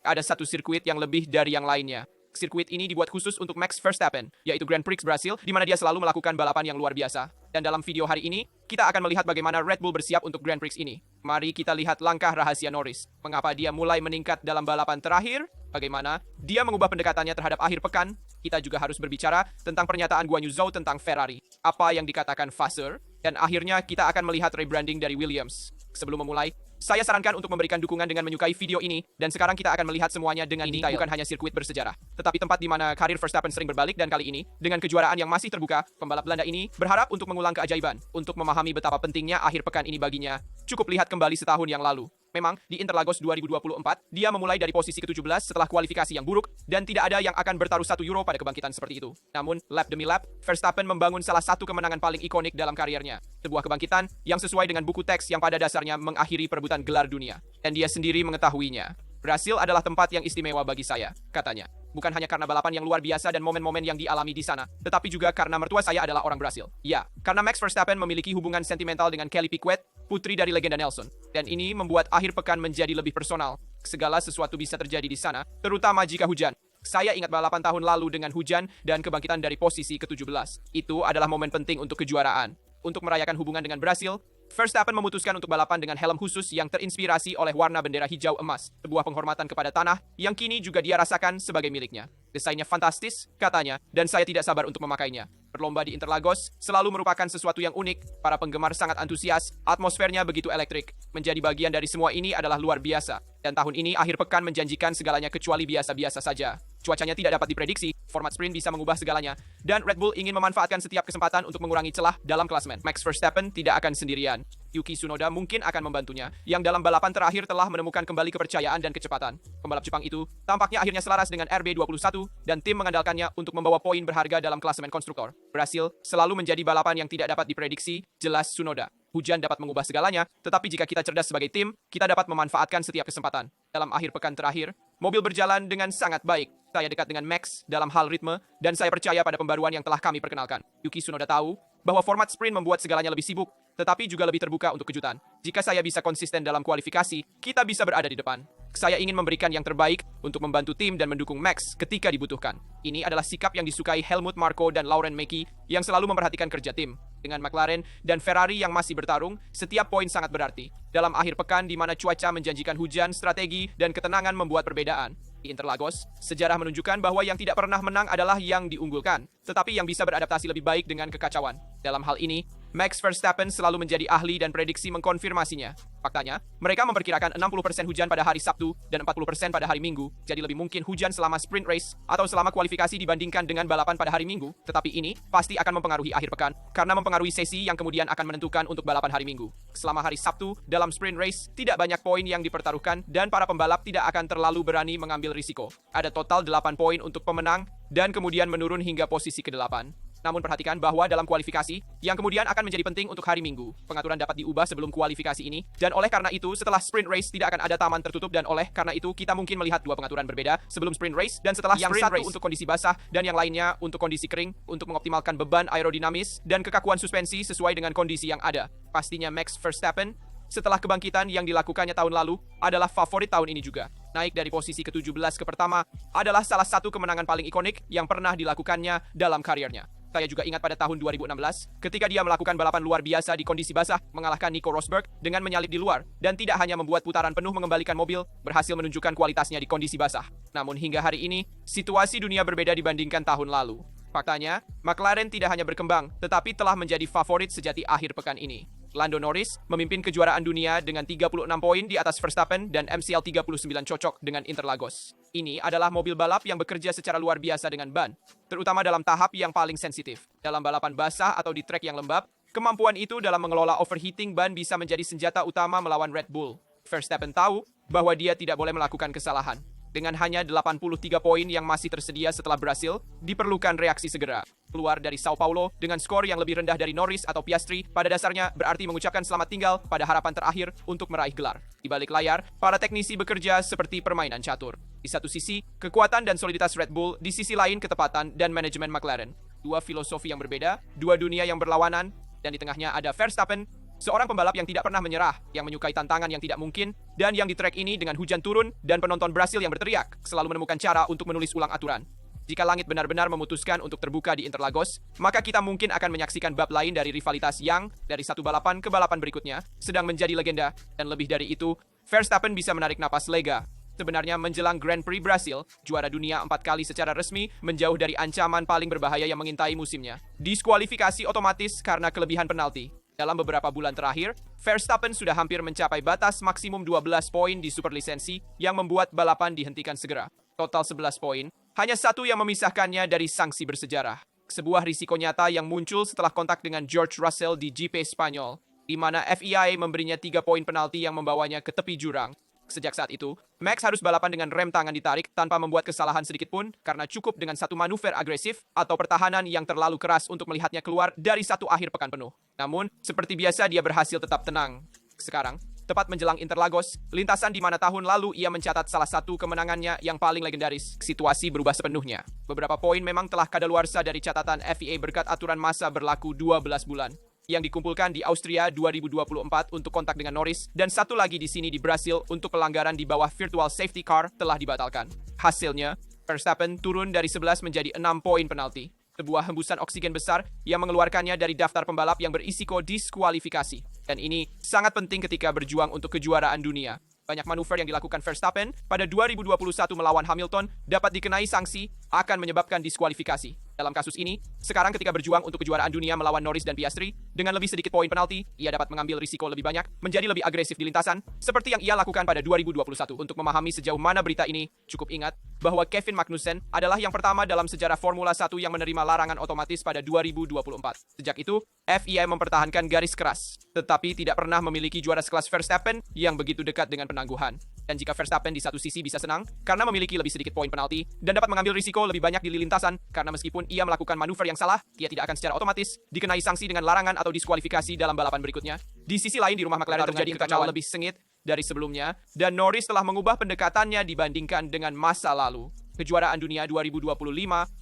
ada satu sirkuit yang lebih dari yang lainnya. Sirkuit ini dibuat khusus untuk Max Verstappen, yaitu Grand Prix Brasil, di mana dia selalu melakukan balapan yang luar biasa. Dan dalam video hari ini, kita akan melihat bagaimana Red Bull bersiap untuk Grand Prix ini. Mari kita lihat langkah rahasia Norris. Mengapa dia mulai meningkat dalam balapan terakhir? Bagaimana dia mengubah pendekatannya terhadap akhir pekan? Kita juga harus berbicara tentang pernyataan Guan Yu Zhou tentang Ferrari. Apa yang dikatakan Vasseur? Dan akhirnya kita akan melihat rebranding dari Williams. Sebelum memulai, saya sarankan untuk memberikan dukungan dengan menyukai video ini, dan sekarang kita akan melihat semuanya dengan detail. Bukan hanya sirkuit bersejarah, tetapi tempat di mana karir Verstappen sering berbalik, dan kali ini, dengan kejuaraan yang masih terbuka, pembalap Belanda ini berharap untuk mengulang keajaiban. Untuk memahami betapa pentingnya akhir pekan ini baginya, cukup lihat kembali setahun yang lalu. Memang, di Interlagos 2024, dia memulai dari posisi ke-17 setelah kualifikasi yang buruk, dan tidak ada yang akan bertaruh €1 pada kebangkitan seperti itu. Namun, lap demi lap, Verstappen membangun salah satu kemenangan paling ikonik dalam kariernya. Sebuah kebangkitan yang sesuai dengan buku teks yang pada dasarnya mengakhiri perebutan gelar dunia. Dan dia sendiri mengetahuinya. Brasil adalah tempat yang istimewa bagi saya, katanya. Bukan hanya karena balapan yang luar biasa dan momen-momen yang dialami di sana, tetapi juga karena mertua saya adalah orang Brasil. Ya, karena Max Verstappen memiliki hubungan sentimental dengan Kelly Piquet, putri dari legenda Nelson. Dan ini membuat akhir pekan menjadi lebih personal. Segala sesuatu bisa terjadi di sana, terutama jika hujan. Saya ingat balapan tahun lalu dengan hujan dan kebangkitan dari posisi ke-17. Itu adalah momen penting untuk kejuaraan. Untuk merayakan hubungan dengan Brasil, Verstappen memutuskan untuk balapan dengan helm khusus yang terinspirasi oleh warna bendera hijau emas, sebuah penghormatan kepada tanah yang kini juga dia rasakan sebagai miliknya. Desainnya fantastis, katanya, dan saya tidak sabar untuk memakainya. Berlomba di Interlagos selalu merupakan sesuatu yang unik, para penggemar sangat antusias, atmosfernya begitu elektrik. Menjadi bagian dari semua ini adalah luar biasa. Dan tahun ini akhir pekan menjanjikan segalanya kecuali biasa-biasa saja. Cuacanya tidak dapat diprediksi, format sprint bisa mengubah segalanya, dan Red Bull ingin memanfaatkan setiap kesempatan untuk mengurangi celah dalam klasemen. Max Verstappen tidak akan sendirian. Yuki Tsunoda mungkin akan membantunya, yang dalam balapan terakhir telah menemukan kembali kepercayaan dan kecepatan. Pembalap Jepang itu tampaknya akhirnya selaras dengan RB21, dan tim mengandalkannya untuk membawa poin berharga dalam klasemen konstruktor. Brasil selalu menjadi balapan yang tidak dapat diprediksi, jelas Tsunoda. Hujan dapat mengubah segalanya, tetapi jika kita cerdas sebagai tim, kita dapat memanfaatkan setiap kesempatan. Dalam akhir pekan terakhir, mobil berjalan dengan sangat baik. Saya dekat dengan Max dalam hal ritme, dan saya percaya pada pembaruan yang telah kami perkenalkan. Yuki Tsunoda tahu bahwa format sprint membuat segalanya lebih sibuk, tetapi juga lebih terbuka untuk kejutan. Jika saya bisa konsisten dalam kualifikasi, kita bisa berada di depan. Saya ingin memberikan yang terbaik untuk membantu tim dan mendukung Max ketika dibutuhkan. Ini adalah sikap yang disukai Helmut Marko dan Lauren Mackie yang selalu memperhatikan kerja tim. Dengan McLaren dan Ferrari yang masih bertarung, setiap poin sangat berarti. Dalam akhir pekan di mana cuaca menjanjikan hujan, strategi, dan ketenangan membuat perbedaan. Di Interlagos, sejarah menunjukkan bahwa yang tidak pernah menang adalah yang diunggulkan, tetapi yang bisa beradaptasi lebih baik dengan kekacauan. Dalam hal ini, Max Verstappen selalu menjadi ahli dan prediksi mengkonfirmasinya. Faktanya, mereka memperkirakan 60% hujan pada hari Sabtu dan 40% pada hari Minggu, jadi lebih mungkin hujan selama sprint race atau selama kualifikasi dibandingkan dengan balapan pada hari Minggu, tetapi ini pasti akan mempengaruhi akhir pekan, karena mempengaruhi sesi yang kemudian akan menentukan untuk balapan hari Minggu. Selama hari Sabtu, dalam sprint race, tidak banyak poin yang dipertaruhkan dan para pembalap tidak akan terlalu berani mengambil risiko. Ada total 8 poin untuk pemenang dan kemudian menurun hingga posisi ke-8. Namun perhatikan bahwa dalam kualifikasi, yang kemudian akan menjadi penting untuk hari Minggu, pengaturan dapat diubah sebelum kualifikasi ini, dan oleh karena itu setelah sprint race tidak akan ada taman tertutup, dan oleh karena itu kita mungkin melihat dua pengaturan berbeda sebelum sprint race dan setelah yang sprint race untuk kondisi basah dan yang lainnya untuk kondisi kering, untuk mengoptimalkan beban aerodinamis dan kekakuan suspensi sesuai dengan kondisi yang ada. Pastinya Max Verstappen, setelah kebangkitan yang dilakukannya tahun lalu, adalah favorit tahun ini juga. Naik dari posisi ke-17 ke pertama adalah salah satu kemenangan paling ikonik yang pernah dilakukannya dalam kariernya. Saya juga ingat pada tahun 2016, ketika dia melakukan balapan luar biasa di kondisi basah, mengalahkan Nico Rosberg dengan menyalip di luar, dan tidak hanya membuat putaran penuh mengembalikan mobil, berhasil menunjukkan kualitasnya di kondisi basah. Namun hingga hari ini, situasi dunia berbeda dibandingkan tahun lalu. Faktanya, McLaren tidak hanya berkembang, tetapi telah menjadi favorit sejati akhir pekan ini. Lando Norris memimpin kejuaraan dunia dengan 36 poin di atas Verstappen dan MCL 39 cocok dengan Interlagos. Ini adalah mobil balap yang bekerja secara luar biasa dengan ban, terutama dalam tahap yang paling sensitif. Dalam balapan basah atau di trek yang lembab, kemampuan itu dalam mengelola overheating ban bisa menjadi senjata utama melawan Red Bull. Verstappen tahu bahwa dia tidak boleh melakukan kesalahan. Dengan hanya 83 poin yang masih tersedia setelah Brasil, diperlukan reaksi segera. Keluar dari Sao Paulo dengan skor yang lebih rendah dari Norris atau Piastri pada dasarnya berarti mengucapkan selamat tinggal pada harapan terakhir untuk meraih gelar. Di balik layar, para teknisi bekerja seperti permainan catur. Di satu sisi, kekuatan dan soliditas Red Bull, di sisi lain ketepatan dan manajemen McLaren. Dua filosofi yang berbeda, dua dunia yang berlawanan, dan di tengahnya ada Verstappen Seorang pembalap yang tidak pernah menyerah, yang menyukai tantangan yang tidak mungkin, dan yang di trek ini dengan hujan turun dan penonton Brasil yang berteriak, selalu menemukan cara untuk menulis ulang aturan. Jika langit benar-benar memutuskan untuk terbuka di Interlagos, maka kita mungkin akan menyaksikan bab lain dari rivalitas yang, dari satu balapan ke balapan berikutnya, sedang menjadi legenda, dan lebih dari itu, Verstappen bisa menarik napas lega. Sebenarnya menjelang Grand Prix Brasil, juara dunia 4 kali secara resmi menjauh dari ancaman paling berbahaya yang mengintai musimnya. Diskualifikasi otomatis karena kelebihan penalti. Dalam beberapa bulan terakhir, Verstappen sudah hampir mencapai batas maksimum 12 poin di superlisensi yang membuat balapan dihentikan segera. Total 11 poin, hanya satu yang memisahkannya dari sanksi bersejarah. Sebuah risiko nyata yang muncul setelah kontak dengan George Russell di GP Spanyol, di mana FIA memberinya 3 poin penalti yang membawanya ke tepi jurang. Sejak saat itu, Max harus balapan dengan rem tangan ditarik tanpa membuat kesalahan sedikit pun karena cukup dengan satu manuver agresif atau pertahanan yang terlalu keras untuk melihatnya keluar dari satu akhir pekan penuh. Namun, seperti biasa dia berhasil tetap tenang. Sekarang, tepat menjelang Interlagos, lintasan di mana tahun lalu ia mencatat salah satu kemenangannya yang paling legendaris, situasi berubah sepenuhnya. Beberapa poin memang telah kadaluarsa dari catatan FIA berkat aturan masa berlaku 12 bulan. Yang dikumpulkan di Austria 2024 untuk kontak dengan Norris, dan satu lagi di sini di Brasil untuk pelanggaran di bawah virtual safety car telah dibatalkan. Hasilnya, Verstappen turun dari 11 menjadi 6 poin penalti. Sebuah hembusan oksigen besar yang mengeluarkannya dari daftar pembalap yang berisiko diskualifikasi. Dan ini sangat penting ketika berjuang untuk kejuaraan dunia. Banyak manuver yang dilakukan Verstappen pada 2021 melawan Hamilton dapat dikenai sanksi akan menyebabkan diskualifikasi. Dalam kasus ini, sekarang ketika berjuang untuk kejuaraan dunia melawan Norris dan Piastri, dengan lebih sedikit poin penalti, ia dapat mengambil risiko lebih banyak, menjadi lebih agresif di lintasan, seperti yang ia lakukan pada 2021. Untuk memahami sejauh mana berita ini, cukup ingat bahwa Kevin Magnussen adalah yang pertama dalam sejarah Formula 1 yang menerima larangan otomatis pada 2024. Sejak itu, FIA mempertahankan garis keras, tetapi tidak pernah memiliki juara sekelas Verstappen yang begitu dekat dengan penangguhan. Dan jika Verstappen di satu sisi bisa senang karena memiliki lebih sedikit poin penalti dan dapat mengambil risiko lebih banyak di lintasan karena meskipun ia melakukan manuver yang salah, ia tidak akan secara otomatis dikenai sanksi dengan larangan atau diskualifikasi dalam balapan berikutnya. Di sisi lain di rumah McLaren terjadi kekacauan lebih sengit dari sebelumnya dan Norris telah mengubah pendekatannya dibandingkan dengan masa lalu. Kejuaraan dunia 2025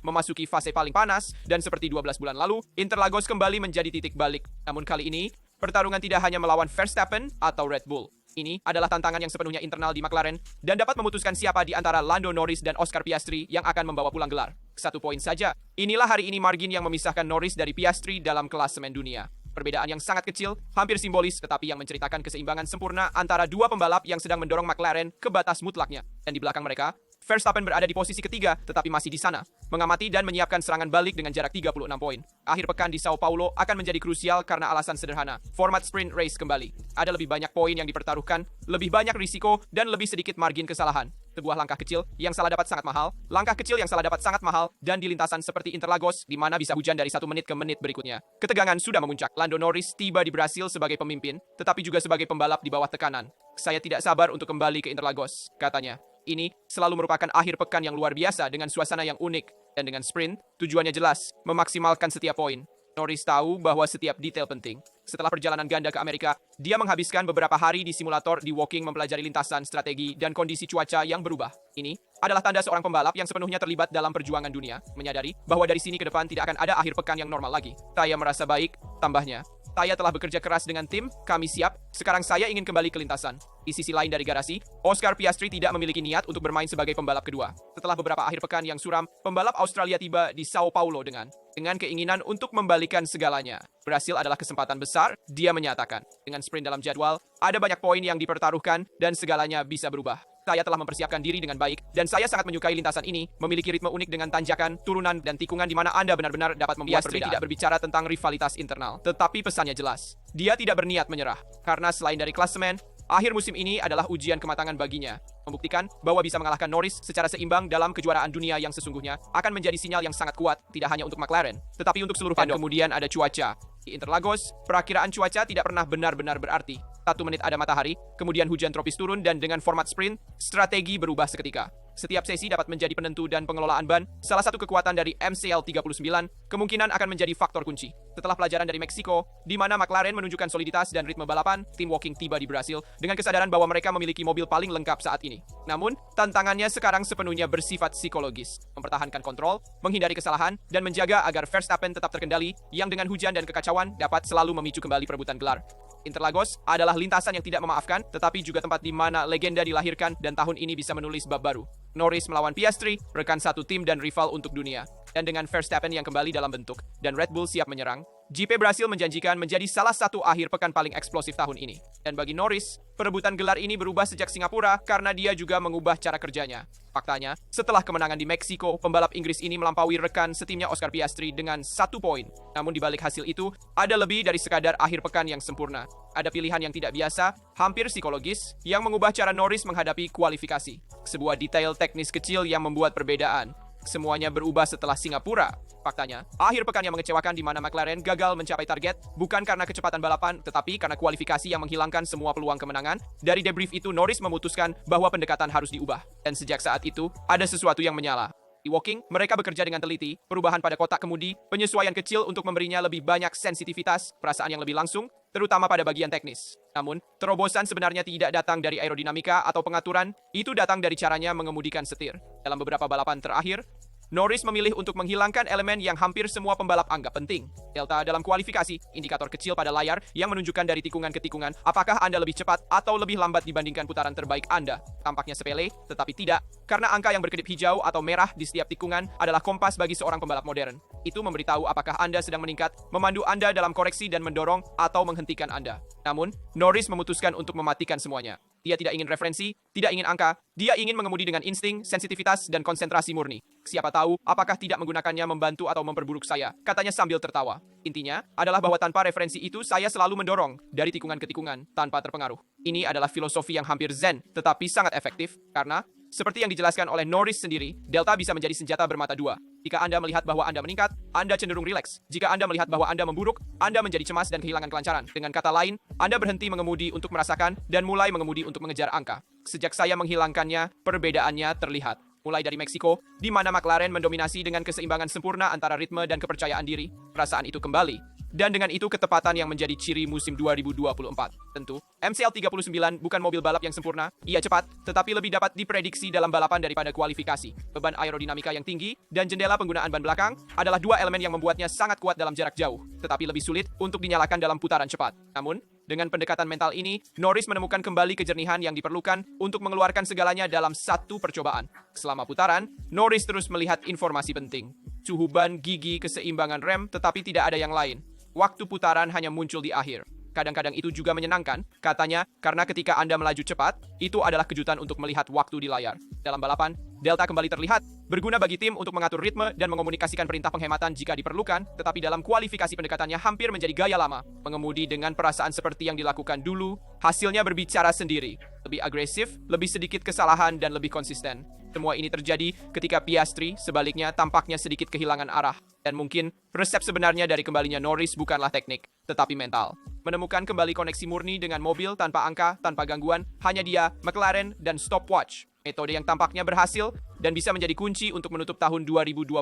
memasuki fase paling panas dan seperti 12 bulan lalu, Interlagos kembali menjadi titik balik. Namun kali ini, pertarungan tidak hanya melawan Verstappen atau Red Bull. Ini adalah tantangan yang sepenuhnya internal di McLaren dan dapat memutuskan siapa di antara Lando Norris dan Oscar Piastri yang akan membawa pulang gelar. 1 poin saja. Inilah hari ini margin yang memisahkan Norris dari Piastri dalam klasemen dunia. Perbedaan yang sangat kecil, hampir simbolis, tetapi yang menceritakan keseimbangan sempurna antara dua pembalap yang sedang mendorong McLaren ke batas mutlaknya. Dan di belakang mereka, Verstappen berada di posisi ketiga, tetapi masih di sana, mengamati dan menyiapkan serangan balik dengan jarak 36 poin. Akhir pekan di Sao Paulo akan menjadi krusial karena alasan sederhana. Format sprint race kembali. Ada lebih banyak poin yang dipertaruhkan, lebih banyak risiko, dan lebih sedikit margin kesalahan. Sebuah langkah kecil yang salah dapat sangat mahal, langkah kecil yang salah dapat sangat mahal, dan di lintasan seperti Interlagos, di mana bisa hujan dari 1 menit ke menit berikutnya. Ketegangan sudah memuncak. Lando Norris tiba di Brasil sebagai pemimpin, tetapi juga sebagai pembalap di bawah tekanan. Saya tidak sabar untuk kembali ke Interlagos, katanya. Ini selalu merupakan akhir pekan yang luar biasa dengan suasana yang unik. Dan dengan sprint, tujuannya jelas, memaksimalkan setiap poin. Norris tahu bahwa setiap detail penting. Setelah perjalanan ganda ke Amerika, dia menghabiskan beberapa hari di simulator di Woking mempelajari lintasan, strategi, dan kondisi cuaca yang berubah. Ini adalah tanda seorang pembalap yang sepenuhnya terlibat dalam perjuangan dunia, menyadari bahwa dari sini ke depan tidak akan ada akhir pekan yang normal lagi. Saya merasa baik, tambahnya. Saya telah bekerja keras dengan tim, kami siap, sekarang saya ingin kembali ke lintasan. Di sisi lain dari garasi, Oscar Piastri tidak memiliki niat untuk bermain sebagai pembalap kedua. Setelah beberapa akhir pekan yang suram, pembalap Australia tiba di Sao Paulo dengan keinginan untuk membalikan segalanya. Brasil adalah kesempatan besar, dia menyatakan. Dengan sprint dalam jadwal, ada banyak poin yang dipertaruhkan dan segalanya bisa berubah. Saya telah mempersiapkan diri dengan baik, dan saya sangat menyukai lintasan ini, memiliki ritme unik dengan tanjakan, turunan, dan tikungan di mana Anda benar-benar dapat membuat perbedaan. Tidak berbicara tentang rivalitas internal, tetapi pesannya jelas. Dia tidak berniat menyerah, karena selain dari klasemen, akhir musim ini adalah ujian kematangan baginya. Membuktikan bahwa bisa mengalahkan Norris secara seimbang dalam kejuaraan dunia yang sesungguhnya akan menjadi sinyal yang sangat kuat, tidak hanya untuk McLaren, tetapi untuk seluruh fandom. Kemudian ada cuaca. Di Interlagos, perakiraan cuaca tidak pernah benar-benar berarti. 1 menit ada matahari, kemudian hujan tropis turun, dan dengan format sprint, strategi berubah seketika. Setiap sesi dapat menjadi penentu dan pengelolaan ban, salah satu kekuatan dari MCL 39, kemungkinan akan menjadi faktor kunci. Setelah pelajaran dari Meksiko, di mana McLaren menunjukkan soliditas dan ritme balapan, tim Woking tiba di Brasil dengan kesadaran bahwa mereka memiliki mobil paling lengkap saat ini. Namun, tantangannya sekarang sepenuhnya bersifat psikologis, mempertahankan kontrol, menghindari kesalahan, dan menjaga agar Verstappen tetap terkendali, yang dengan hujan dan kekacauan dapat selalu memicu kembali perebutan gelar. Interlagos adalah lintasan yang tidak memaafkan, tetapi juga tempat di mana legenda dilahirkan dan tahun ini bisa menulis bab baru. Norris melawan Piastri, rekan satu tim dan rival untuk dunia. Dan dengan Verstappen yang kembali dalam bentuk, dan Red Bull siap menyerang, GP Brasil menjanjikan menjadi salah satu akhir pekan paling eksplosif tahun ini. Dan bagi Norris, perebutan gelar ini berubah sejak Singapura karena dia juga mengubah cara kerjanya. Faktanya, setelah kemenangan di Meksiko, pembalap Inggris ini melampaui rekan setimnya Oscar Piastri dengan 1 poin. Namun di balik hasil itu, ada lebih dari sekadar akhir pekan yang sempurna. Ada pilihan yang tidak biasa, hampir psikologis, yang mengubah cara Norris menghadapi kualifikasi. Sebuah detail teknis kecil yang membuat perbedaan. Semuanya berubah setelah Singapura. Faktanya, akhir pekan yang mengecewakan di mana McLaren gagal mencapai target bukan karena kecepatan balapan, tetapi karena kualifikasi yang menghilangkan semua peluang kemenangan. Dari debrief itu, Norris memutuskan bahwa pendekatan harus diubah. Dan sejak saat itu, ada sesuatu yang menyala. Di Woking, mereka bekerja dengan teliti, perubahan pada kotak kemudi, penyesuaian kecil untuk memberinya lebih banyak sensitivitas, perasaan yang lebih langsung, terutama pada bagian teknis. Namun, terobosan sebenarnya tidak datang dari aerodinamika atau pengaturan, itu datang dari caranya mengemudikan setir. Dalam beberapa balapan terakhir, Norris memilih untuk menghilangkan elemen yang hampir semua pembalap anggap penting. Delta dalam kualifikasi, indikator kecil pada layar yang menunjukkan dari tikungan ke tikungan apakah Anda lebih cepat atau lebih lambat dibandingkan putaran terbaik Anda. Tampaknya sepele, tetapi tidak, karena angka yang berkedip hijau atau merah di setiap tikungan adalah kompas bagi seorang pembalap modern. Itu memberitahu apakah Anda sedang meningkat, memandu Anda dalam koreksi dan mendorong atau menghentikan Anda. Namun, Norris memutuskan untuk mematikan semuanya. Dia tidak ingin referensi, tidak ingin angka, dia ingin mengemudi dengan insting, sensitivitas, dan konsentrasi murni. Siapa tahu, apakah tidak menggunakannya membantu atau memperburuk saya, katanya sambil tertawa. Intinya, adalah bahwa tanpa referensi itu saya selalu mendorong, dari tikungan ke tikungan, tanpa terpengaruh. Ini adalah filosofi yang hampir zen, tetapi sangat efektif, karena, seperti yang dijelaskan oleh Norris sendiri, Delta bisa menjadi senjata bermata dua. Jika Anda melihat bahwa Anda meningkat, Anda cenderung rileks. Jika Anda melihat bahwa Anda memburuk, Anda menjadi cemas dan kehilangan kelancaran. Dengan kata lain, Anda berhenti mengemudi untuk merasakan dan mulai mengemudi untuk mengejar angka. Sejak saya menghilangkannya, perbedaannya terlihat. Mulai dari Meksiko, di mana McLaren mendominasi dengan keseimbangan sempurna antara ritme dan kepercayaan diri, perasaan itu kembali. Dan dengan itu ketepatan yang menjadi ciri musim 2024. Tentu, MCL39 bukan mobil balap yang sempurna, ia cepat, tetapi lebih dapat diprediksi dalam balapan daripada kualifikasi. Beban aerodinamika yang tinggi, dan jendela penggunaan ban belakang, adalah dua elemen yang membuatnya sangat kuat dalam jarak jauh, tetapi lebih sulit untuk dinyalakan dalam putaran cepat. Namun, dengan pendekatan mental ini, Norris menemukan kembali kejernihan yang diperlukan untuk mengeluarkan segalanya dalam satu percobaan. Selama putaran, Norris terus melihat informasi penting. Suhu ban, gigi, keseimbangan rem, tetapi tidak ada yang lain. Waktu putaran hanya muncul di akhir. Kadang-kadang itu juga menyenangkan, katanya, karena ketika Anda melaju cepat, itu adalah kejutan untuk melihat waktu di layar. Dalam balapan, Delta kembali terlihat, berguna bagi tim untuk mengatur ritme dan mengomunikasikan perintah penghematan jika diperlukan, tetapi dalam kualifikasi pendekatannya hampir menjadi gaya lama. Mengemudi dengan perasaan seperti yang dilakukan dulu, hasilnya berbicara sendiri. Lebih agresif, lebih sedikit kesalahan, dan lebih konsisten. Semua ini terjadi ketika Piastri, sebaliknya, tampaknya sedikit kehilangan arah. Dan mungkin, resep sebenarnya dari kembalinya Norris bukanlah teknik, tetapi mental. Menemukan kembali koneksi murni dengan mobil tanpa angka, tanpa gangguan, hanya dia, McLaren, dan stopwatch. Metode yang tampaknya berhasil dan bisa menjadi kunci untuk menutup tahun 2025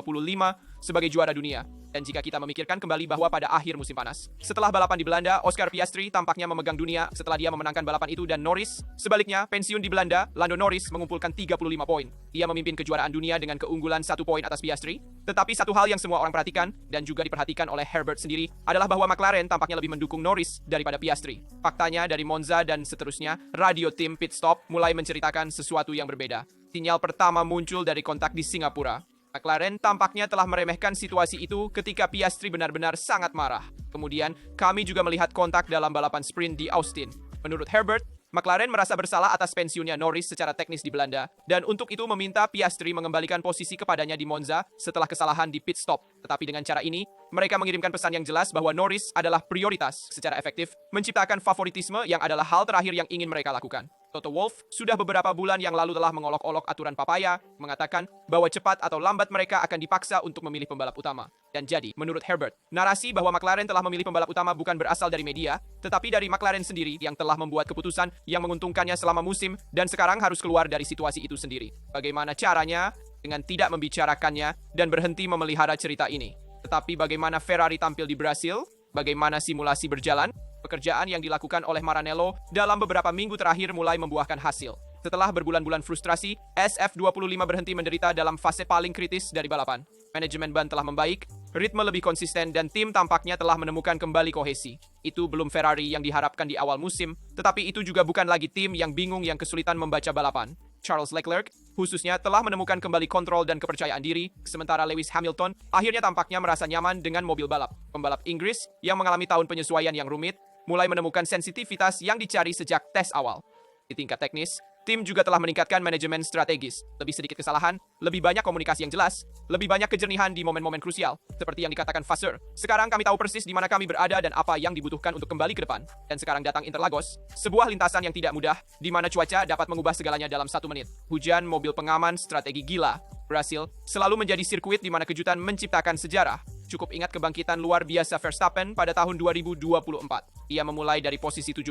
sebagai juara dunia. Dan jika kita memikirkan kembali bahwa pada akhir musim panas, setelah balapan di Belanda, Oscar Piastri tampaknya memegang dunia setelah dia memenangkan balapan itu dan Norris, sebaliknya, pensiun di Belanda, Lando Norris mengumpulkan 35 poin. Dia memimpin kejuaraan dunia dengan keunggulan 1 poin atas Piastri. Tetapi satu hal yang semua orang perhatikan, dan juga diperhatikan oleh Herbert sendiri, adalah bahwa McLaren tampaknya lebih mendukung Norris daripada Piastri. Faktanya dari Monza dan seterusnya, radio tim pit stop mulai menceritakan sesuatu yang berbeda. Sinyal pertama muncul dari kontak di Singapura. McLaren tampaknya telah meremehkan situasi itu ketika Piastri benar-benar sangat marah. Kemudian, kami juga melihat kontak dalam balapan sprint di Austin. Menurut Herbert, McLaren merasa bersalah atas pensiunnya Norris secara teknis di Belanda, dan untuk itu meminta Piastri mengembalikan posisi kepadanya di Monza setelah kesalahan di pit stop. Tetapi dengan cara ini, mereka mengirimkan pesan yang jelas bahwa Norris adalah prioritas secara efektif, menciptakan favoritisme yang adalah hal terakhir yang ingin mereka lakukan. Toto Wolff sudah beberapa bulan yang lalu telah mengolok-olok aturan papaya, mengatakan bahwa cepat atau lambat mereka akan dipaksa untuk memilih pembalap utama. Dan jadi, menurut Herbert, narasi bahwa McLaren telah memilih pembalap utama bukan berasal dari media, tetapi dari McLaren sendiri yang telah membuat keputusan yang menguntungkannya selama musim dan sekarang harus keluar dari situasi itu sendiri. Bagaimana caranya? Dengan tidak membicarakannya dan berhenti memelihara cerita ini. Tetapi bagaimana Ferrari tampil di Brasil, bagaimana simulasi berjalan, pekerjaan yang dilakukan oleh Maranello dalam beberapa minggu terakhir mulai membuahkan hasil. Setelah berbulan-bulan frustrasi, SF25 berhenti menderita dalam fase paling kritis dari balapan. Manajemen ban telah membaik, ritme lebih konsisten, dan tim tampaknya telah menemukan kembali kohesi. Itu belum Ferrari yang diharapkan di awal musim, tetapi itu juga bukan lagi tim yang bingung yang kesulitan membaca balapan. Charles Leclerc, khususnya, telah menemukan kembali kontrol dan kepercayaan diri, sementara Lewis Hamilton akhirnya tampaknya merasa nyaman dengan mobil balap. Pembalap Inggris yang mengalami tahun penyesuaian yang rumit, mulai menemukan sensitivitas yang dicari sejak tes awal. Di tingkat teknis, tim juga telah meningkatkan manajemen strategis, lebih sedikit kesalahan, lebih banyak komunikasi yang jelas, lebih banyak kejernihan di momen-momen krusial, seperti yang dikatakan Vasseur. Sekarang kami tahu persis di mana kami berada dan apa yang dibutuhkan untuk kembali ke depan. Dan sekarang datang Interlagos, sebuah lintasan yang tidak mudah, di mana cuaca dapat mengubah segalanya dalam 1 menit. Hujan, mobil pengaman, strategi gila. Brasil selalu menjadi sirkuit di mana kejutan menciptakan sejarah. Cukup ingat kebangkitan luar biasa Verstappen pada tahun 2024. Ia memulai dari posisi 17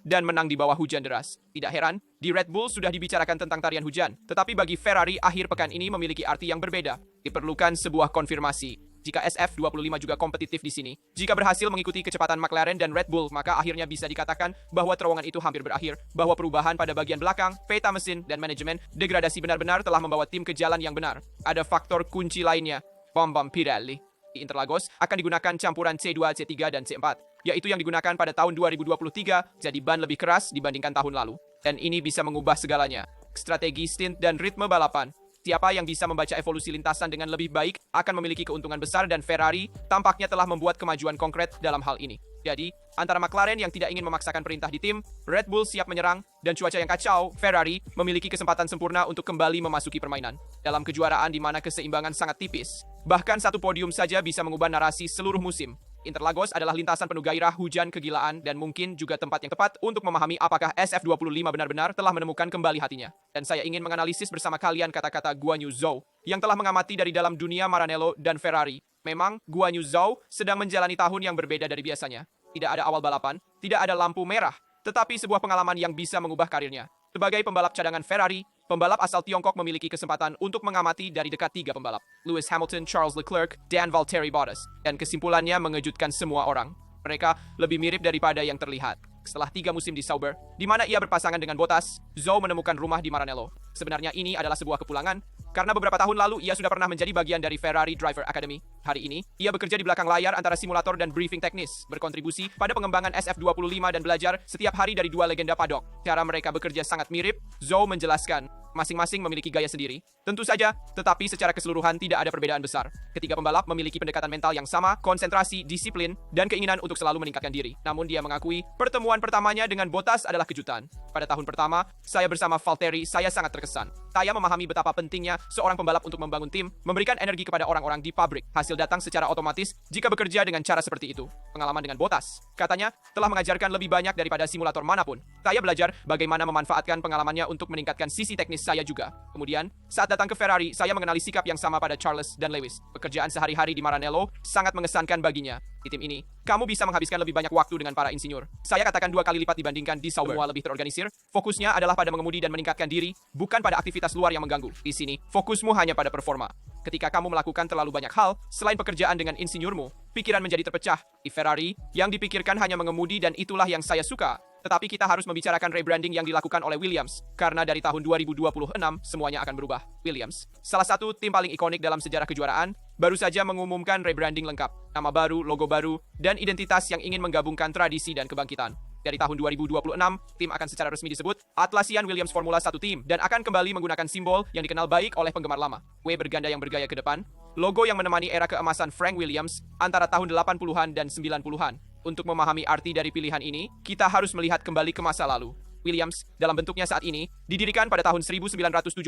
dan menang di bawah hujan deras. Tidak heran, di Red Bull sudah dibicarakan tentang tarian hujan. Tetapi bagi Ferrari, akhir pekan ini memiliki arti yang berbeda. Diperlukan sebuah konfirmasi. Jika SF25 juga kompetitif di sini, jika berhasil mengikuti kecepatan McLaren dan Red Bull, maka akhirnya bisa dikatakan bahwa terowongan itu hampir berakhir, bahwa perubahan pada bagian belakang, peta mesin, dan manajemen degradasi benar-benar telah membawa tim ke jalan yang benar. Ada faktor kunci lainnya, bom-bom Pirelli. Di Interlagos akan digunakan campuran C2, C3, dan C4, yaitu yang digunakan pada tahun 2023, jadi ban lebih keras dibandingkan tahun lalu. Dan ini bisa mengubah segalanya. Strategi, stint, dan ritme balapan. Siapa yang bisa membaca evolusi lintasan dengan lebih baik akan memiliki keuntungan besar dan Ferrari tampaknya telah membuat kemajuan konkret dalam hal ini. Jadi, antara McLaren yang tidak ingin memaksakan perintah di tim, Red Bull siap menyerang, dan cuaca yang kacau, Ferrari memiliki kesempatan sempurna untuk kembali memasuki permainan. Dalam kejuaraan di mana keseimbangan sangat tipis, bahkan satu podium saja bisa mengubah narasi seluruh musim. Interlagos adalah lintasan penuh gairah, hujan, kegilaan, dan mungkin juga tempat yang tepat untuk memahami apakah SF25 benar-benar telah menemukan kembali hatinya. Dan saya ingin menganalisis bersama kalian kata-kata Guan Yu Zhou, yang telah mengamati dari dalam dunia Maranello dan Ferrari. Memang, Guan Yu Zhou sedang menjalani tahun yang berbeda dari biasanya. Tidak ada awal balapan, tidak ada lampu merah, tetapi sebuah pengalaman yang bisa mengubah karirnya. Sebagai pembalap cadangan Ferrari, pembalap asal Tiongkok memiliki kesempatan untuk mengamati dari dekat 3 pembalap, Lewis Hamilton, Charles Leclerc, dan Valtteri Bottas. Dan kesimpulannya mengejutkan semua orang. Mereka lebih mirip daripada yang terlihat. Setelah 3 musim di Sauber, di mana ia berpasangan dengan Bottas, Zhou menemukan rumah di Maranello. Sebenarnya ini adalah sebuah kepulangan, karena beberapa tahun lalu ia sudah pernah menjadi bagian dari Ferrari Driver Academy. Hari ini, ia bekerja di belakang layar antara simulator dan briefing teknis, berkontribusi pada pengembangan SF25 dan belajar setiap hari dari 2 legenda paddock. Cara mereka bekerja sangat mirip, Zhou menjelaskan. Masing-masing memiliki gaya sendiri. Tentu saja, tetapi secara keseluruhan tidak ada perbedaan besar. Ketiga pembalap memiliki pendekatan mental yang sama, konsentrasi, disiplin, dan keinginan untuk selalu meningkatkan diri. Namun dia mengakui, pertemuan pertamanya dengan Bottas adalah kejutan. Pada tahun pertama, saya bersama Valtteri, saya sangat terkesan. Saya memahami betapa pentingnya seorang pembalap untuk membangun tim, memberikan energi kepada orang-orang di pabrik. Hasil datang secara otomatis jika bekerja dengan cara seperti itu. Pengalaman dengan Bottas, katanya, telah mengajarkan lebih banyak daripada simulator manapun. Saya belajar bagaimana memanfaatkan pengalamannya untuk meningkatkan sisi teknis saya juga. Kemudian, saat datang ke Ferrari, saya mengenali sikap yang sama pada Charles dan Lewis. Pekerjaan sehari-hari di Maranello sangat mengesankan baginya. Di tim ini, kamu bisa menghabiskan lebih banyak waktu dengan para insinyur. Saya katakan 2 kali lipat dibandingkan di Sauber. Semua lebih terorganisir. Fokusnya adalah pada mengemudi dan meningkatkan diri, bukan pada aktivitas luar yang mengganggu. Di sini, fokusmu hanya pada performa. Ketika kamu melakukan terlalu banyak hal, selain pekerjaan dengan insinyurmu, pikiran menjadi terpecah. Di Ferrari, yang dipikirkan hanya mengemudi dan itulah yang saya suka. Tetapi kita harus membicarakan rebranding yang dilakukan oleh Williams, karena dari tahun 2026 semuanya akan berubah. Williams, salah satu tim paling ikonik dalam sejarah kejuaraan, baru saja mengumumkan rebranding lengkap, nama baru, logo baru, dan identitas yang ingin menggabungkan tradisi dan kebangkitan. Dari tahun 2026, tim akan secara resmi disebut Atlassian Williams Formula 1 Team dan akan kembali menggunakan simbol yang dikenal baik oleh penggemar lama. W berganda yang bergaya ke depan, logo yang menemani era keemasan Frank Williams antara tahun 80-an dan 90-an. Untuk memahami arti dari pilihan ini, kita harus melihat kembali ke masa lalu. Williams, dalam bentuknya saat ini, didirikan pada tahun 1977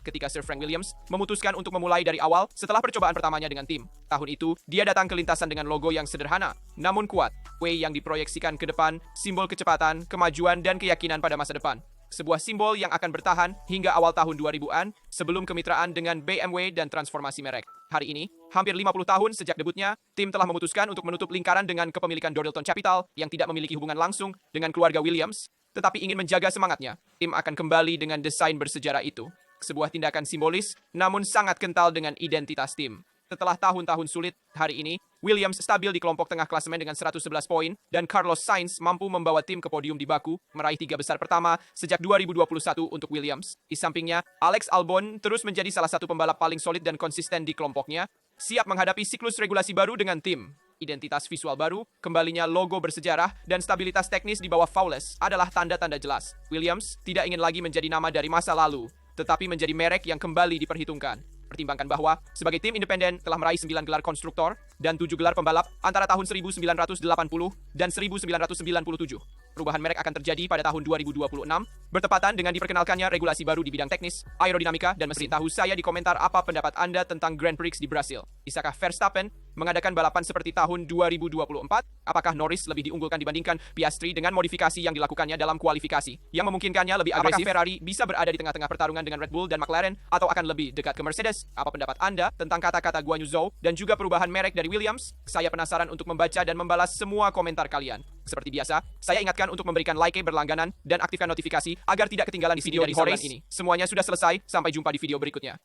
ketika Sir Frank Williams memutuskan untuk memulai dari awal setelah percobaan pertamanya dengan tim. Tahun itu, dia datang ke lintasan dengan logo yang sederhana, namun kuat. W yang diproyeksikan ke depan, simbol kecepatan, kemajuan, dan keyakinan pada masa depan. Sebuah simbol yang akan bertahan hingga awal tahun 2000-an sebelum kemitraan dengan BMW dan transformasi merek. Hari ini, hampir 50 tahun sejak debutnya, tim telah memutuskan untuk menutup lingkaran dengan kepemilikan Dorilton Capital yang tidak memiliki hubungan langsung dengan keluarga Williams, tetapi ingin menjaga semangatnya. Tim akan kembali dengan desain bersejarah itu. Sebuah tindakan simbolis, namun sangat kental dengan identitas tim. Setelah tahun-tahun sulit, hari ini, Williams stabil di kelompok tengah klasemen dengan 111 poin, dan Carlos Sainz mampu membawa tim ke podium di Baku, meraih 3 besar pertama sejak 2021 untuk Williams. Di sampingnya, Alex Albon terus menjadi salah satu pembalap paling solid dan konsisten di kelompoknya, siap menghadapi siklus regulasi baru dengan tim. Identitas visual baru, kembalinya logo bersejarah, dan stabilitas teknis di bawah Fowles adalah tanda-tanda jelas. Williams tidak ingin lagi menjadi nama dari masa lalu, tetapi menjadi merek yang kembali diperhitungkan. Pertimbangkan bahwa, sebagai tim independen telah meraih 9 gelar konstruktor dan 7 gelar pembalap antara tahun 1980 dan 1997. Perubahan merek akan terjadi pada tahun 2026, bertepatan dengan diperkenalkannya regulasi baru di bidang teknis, aerodinamika, dan mesin. Beritahu saya di komentar apa pendapat Anda tentang Grand Prix di Brasil. Bisakah Verstappen mengadakan balapan seperti tahun 2024? Apakah Norris lebih diunggulkan dibandingkan Piastri dengan modifikasi yang dilakukannya dalam kualifikasi, yang memungkinkannya lebih agresif? Apakah Ferrari bisa berada di tengah-tengah pertarungan dengan Red Bull dan McLaren, atau akan lebih dekat ke Mercedes? Apa pendapat Anda tentang kata-kata Guan Yu Zhou dan juga perubahan merek dari Williams? Saya penasaran untuk membaca dan membalas semua komentar kalian. Seperti biasa, saya ingatkan untuk memberikan like berlangganan dan aktifkan notifikasi agar tidak ketinggalan di video dari Horace ini. Semuanya sudah selesai, sampai jumpa di video berikutnya.